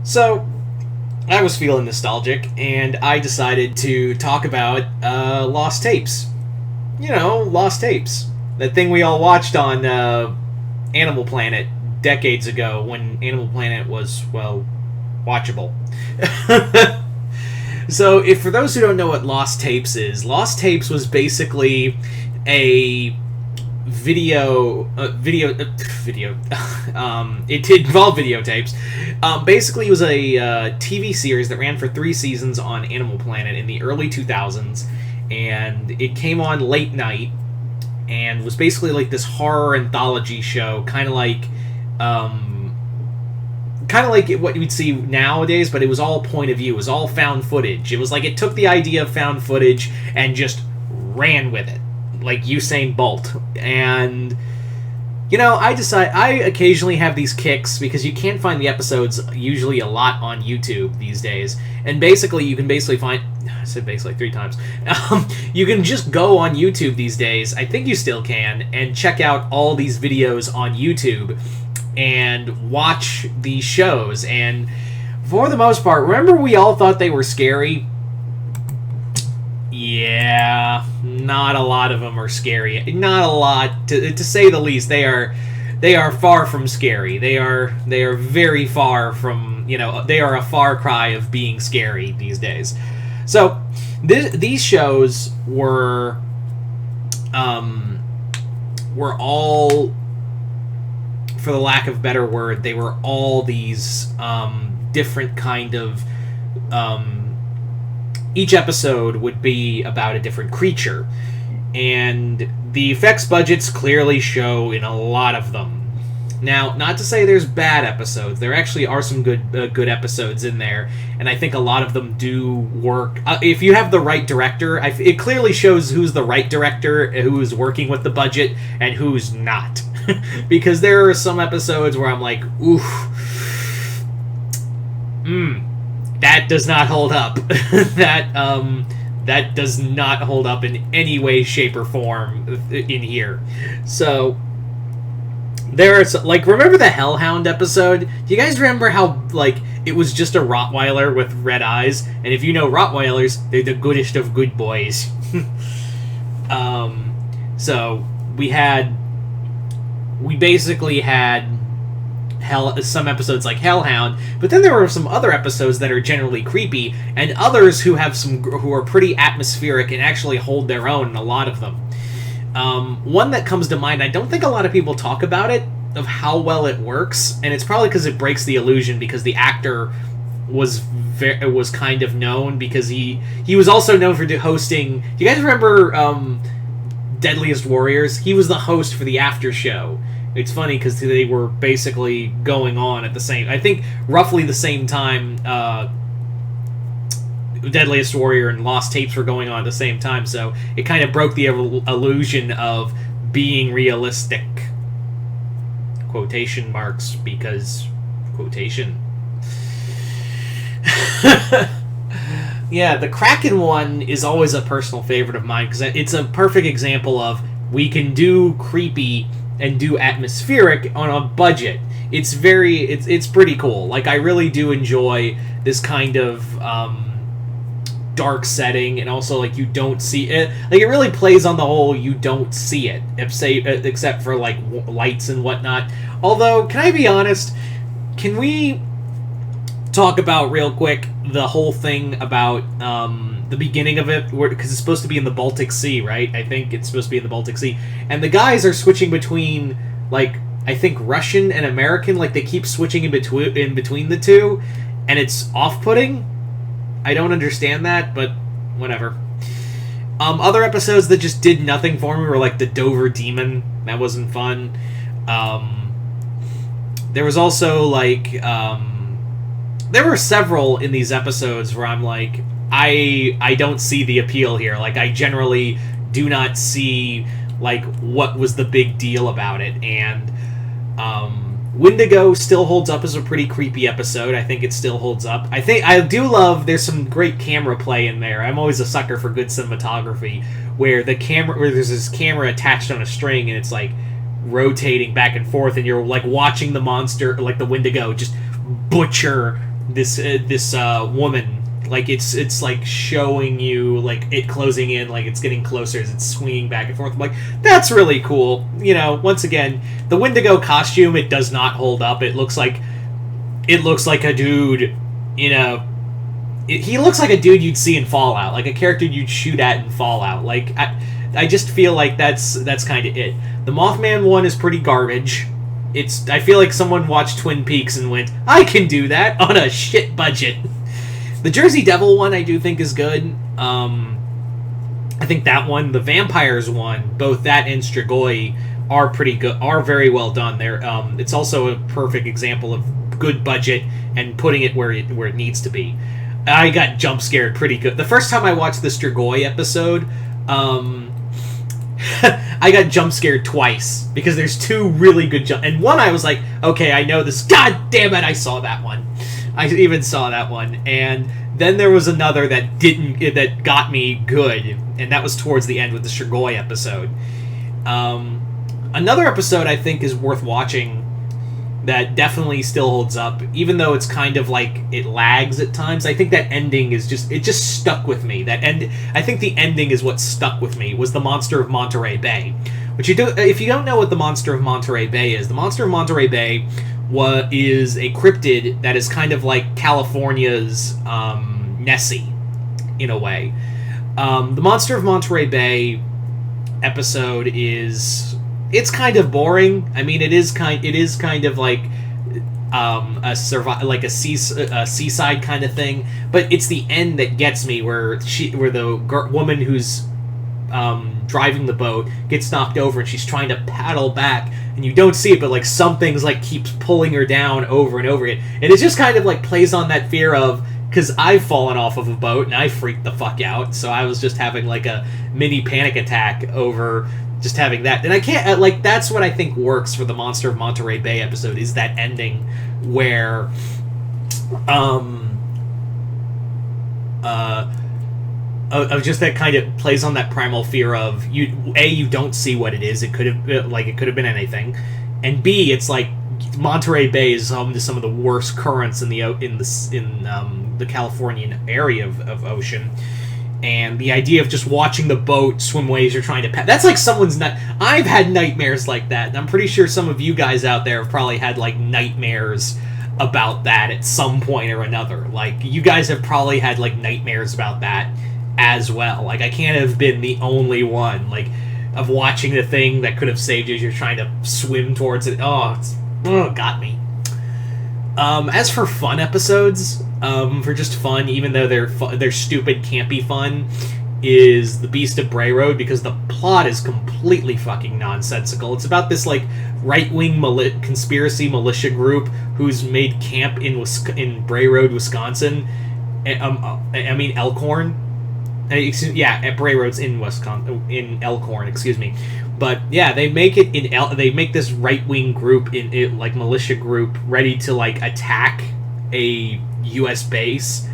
So, I was feeling nostalgic, and I decided to talk about Lost Tapes. You know, Lost Tapes. That thing we all watched on Animal Planet decades ago when Animal Planet was, well, watchable. So, if for those who don't know what Lost Tapes is, Lost Tapes was basically a video. It did involve videotapes. Basically, it was a TV series that ran for 3 seasons on Animal Planet in the early 2000s, and it came on late night and was basically like this horror anthology show, kind of like what you'd see nowadays, but it was all point of view. It was all found footage. It was like it took the idea of found footage and just ran with it, like Usain Bolt. And I occasionally have these kicks because you can't find the episodes usually a lot on YouTube these days. And basically, you can find. I said basically 3 times. You can just go on YouTube these days. I think you still can, and check out all these videos on YouTube and watch these shows. And for the most part, remember we all thought they were scary? Yeah, not a lot of them are scary. Not a lot, to say the least. They are far from scary. They are very far from, they are a far cry of being scary these days. So these shows were all, for the lack of a better word, they were all these different kind of each episode would be about a different creature, and the effects budgets clearly show in a lot of them. Now, not to say there's bad episodes. There actually are some good episodes in there, and I think a lot of them do work. If you have the right director, it clearly shows who's the right director, who's working with the budget, and who's not. Because there are some episodes where I'm like, oof, that does not hold up. That does not hold up in any way, shape, or form in here. So there are remember the Hellhound episode? Do you guys remember how it was just a Rottweiler with red eyes? And if you know Rottweilers, they're the goodest of good boys. So we basically had some episodes like Hellhound, but then there were some other episodes that are generally creepy, and others who are pretty atmospheric and actually hold their own in a lot of them. One that comes to mind, I don't think a lot of people talk about it, of how well it works, and it's probably because it breaks the illusion, because the actor was kind of known, because he was also known for hosting. Do you guys remember Deadliest Warriors? He was the host for the after show. It's funny because they were basically going on at the same, I think roughly the same time Deadliest Warrior and Lost Tapes were going on at the same time, so it kind of broke the illusion of being realistic. Quotation marks, because quotation. Yeah, the Kraken one is always a personal favorite of mine, because it's a perfect example of we can do creepy and do atmospheric on a budget. It's pretty cool. I really do enjoy this kind of dark setting, and also you don't see it. It really plays on the whole you don't see it, except for lights and whatnot. Although, can I be honest? Can we talk about real quick the whole thing about the beginning of it, because it's supposed to be in the Baltic Sea, right? I think it's supposed to be in the Baltic Sea, and the guys are switching between I think Russian and American. They keep switching in between the two, and it's off-putting. I don't understand that, but whatever. Other episodes that just did nothing for me were the Dover Demon. That wasn't fun. There was also there were several in these episodes where I'm I don't see the appeal here. I generally do not see what was the big deal about it. And Wendigo still holds up as a pretty creepy episode. I think it still holds up. I do love, there's some great camera play in there. I'm always a sucker for good cinematography where there's this camera attached on a string, and it's rotating back and forth, and you're watching the monster, the Wendigo, just butcher this woman. Like it's like showing you like it closing in, like it's getting closer as it's swinging back and forth. I'm like, that's really cool. You know, once again, the Wendigo costume, it does not hold up. It looks like a dude, you know. He looks like a dude you'd see in Fallout, like a character you'd shoot at in Fallout. Like I just feel like that's kind of it. The Mothman one is pretty garbage. I feel like someone watched Twin Peaks and went, I can do that on a shit budget. The Jersey Devil one I do think is good. I think that one, the Vampires one, both that and Strigoi are pretty good, are very well done. It's also a perfect example of good budget and putting it where it needs to be. I got jump scared pretty good. The first time I watched the Strigoi episode, I got jump scared twice because there's two really good and one I was like, okay, I know this. God damn it, I saw that one. I even saw that one, and then there was another that got me good, and that was towards the end with the Strigoi episode. Another episode I think is worth watching that definitely still holds up, even though it's kind of like it lags at times. I think that ending is just stuck with me. I think the ending is what stuck with me, was the Monster of Monterey Bay. If you don't know what the Monster of Monterey Bay is, the Monster of Monterey Bay is a cryptid that is kind of like California's Nessie, in a way. The Monster of Monterey Bay episode it's kind of boring. I mean, it is kind of like a seaside kind of thing. But it's the end that gets me, where the woman who's driving the boat gets knocked over and she's trying to paddle back, and you don't see it, but like something's like keeps pulling her down over and over again, and it just kind of like plays on that fear of, because I've fallen off of a boat and I freaked the fuck out, so I was just having like a mini panic attack over just having that. And I can't, like, that's what I think works for the Monster of Monterey Bay episode, is that ending where of just that kind of plays on that primal fear of you don't see what it is. It could have been anything, and B, it's like Monterey Bay is home to some of the worst currents in the Californian area of ocean, and the idea of just watching the boat swim ways you're trying to that's like someone's I've had nightmares like that, and I'm pretty sure some of you guys out there have probably had like nightmares about that at some point or another. Like, you guys have probably had like nightmares about that as well. Like, I can't have been the only one, like, of watching the thing that could have saved you as you're trying to swim towards it. Got me. As for fun episodes, for just fun, even though they're stupid, campy fun, is The Beast of Bray Road, because the plot is completely fucking nonsensical. It's about this like right-wing conspiracy militia group who's made camp in Bray Road, Wisconsin. I mean Elkhorn. At Bray Road's in Wisconsin, in Elkhorn, excuse me. But yeah, they make it they make this right-wing group like militia group ready to like attack a U.S. base,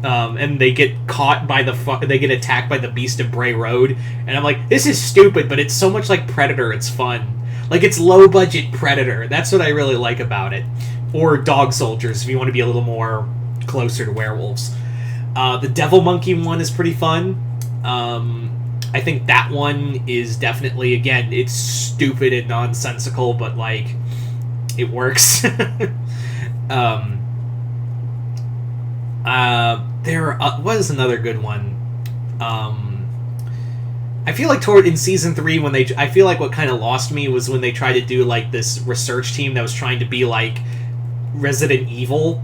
and they get caught by they get attacked by the Beast of Bray Road, and I'm like, this is stupid, but it's so much like Predator. It's fun, like it's low-budget Predator. That's what I really like about it, or Dog Soldiers if you want to be a little more closer to werewolves. The Devil Monkey one is pretty fun. I think that one is definitely, again, it's stupid and nonsensical, but like it works. What is another good one? I feel like in season 3 I feel like what kind of lost me was when they tried to do like this research team that was trying to be like Resident Evil.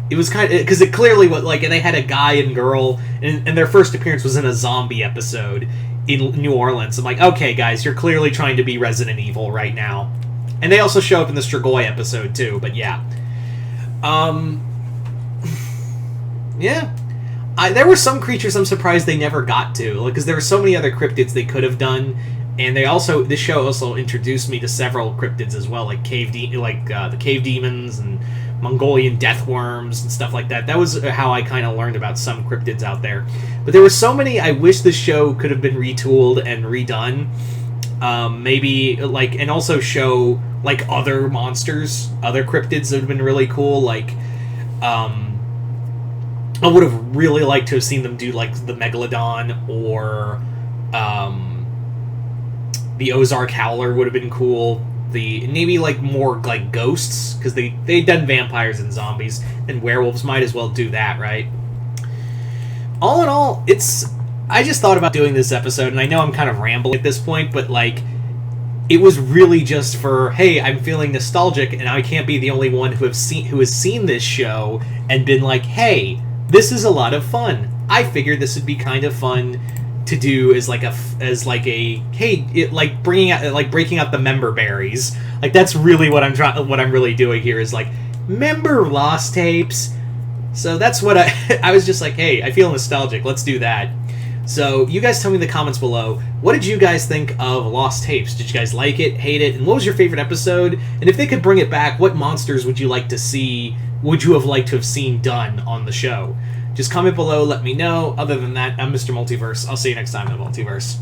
It was kind of, because it clearly was like, and they had a guy and girl, and their first appearance was in a zombie episode in New Orleans. I'm like, okay, guys, you're clearly trying to be Resident Evil right now. And they also show up in the Strigoi episode too, but yeah. Yeah. There were some creatures I'm surprised they never got to, because there were so many other cryptids they could have done, and this show also introduced me to several cryptids as well, like the cave demons and Mongolian death worms and stuff like that. That was how I kind of learned about some cryptids out there. But there were so many. I wish this show could have been retooled and redone. Maybe like, and also show like other monsters, other cryptids that would have been really cool. Like, I would have really liked to have seen them do like the Megalodon or the Ozark Howler would have been cool. The maybe like more like ghosts, because they'd done vampires and zombies, and werewolves might as well do that, right? All in all, I just thought about doing this episode, and I know I'm kind of rambling at this point, but like, it was really just for, hey, I'm feeling nostalgic, and I can't be the only one who has seen this show and been like, hey, this is a lot of fun. I figured this would be kind of fun to do as like a hey, it, like breaking out the member berries. Like, that's really what I'm really doing here is like, member Lost Tapes. So that's what I was just like, hey, I feel nostalgic. Let's do that. So you guys tell me in the comments below, what did you guys think of Lost Tapes? Did you guys like it, hate it, and what was your favorite episode? And if they could bring it back, what monsters would you like to see, would you have liked to have seen done on the show? Just comment below, let me know. Other than that, I'm Mr. Multiverse. I'll see you next time in the Multiverse.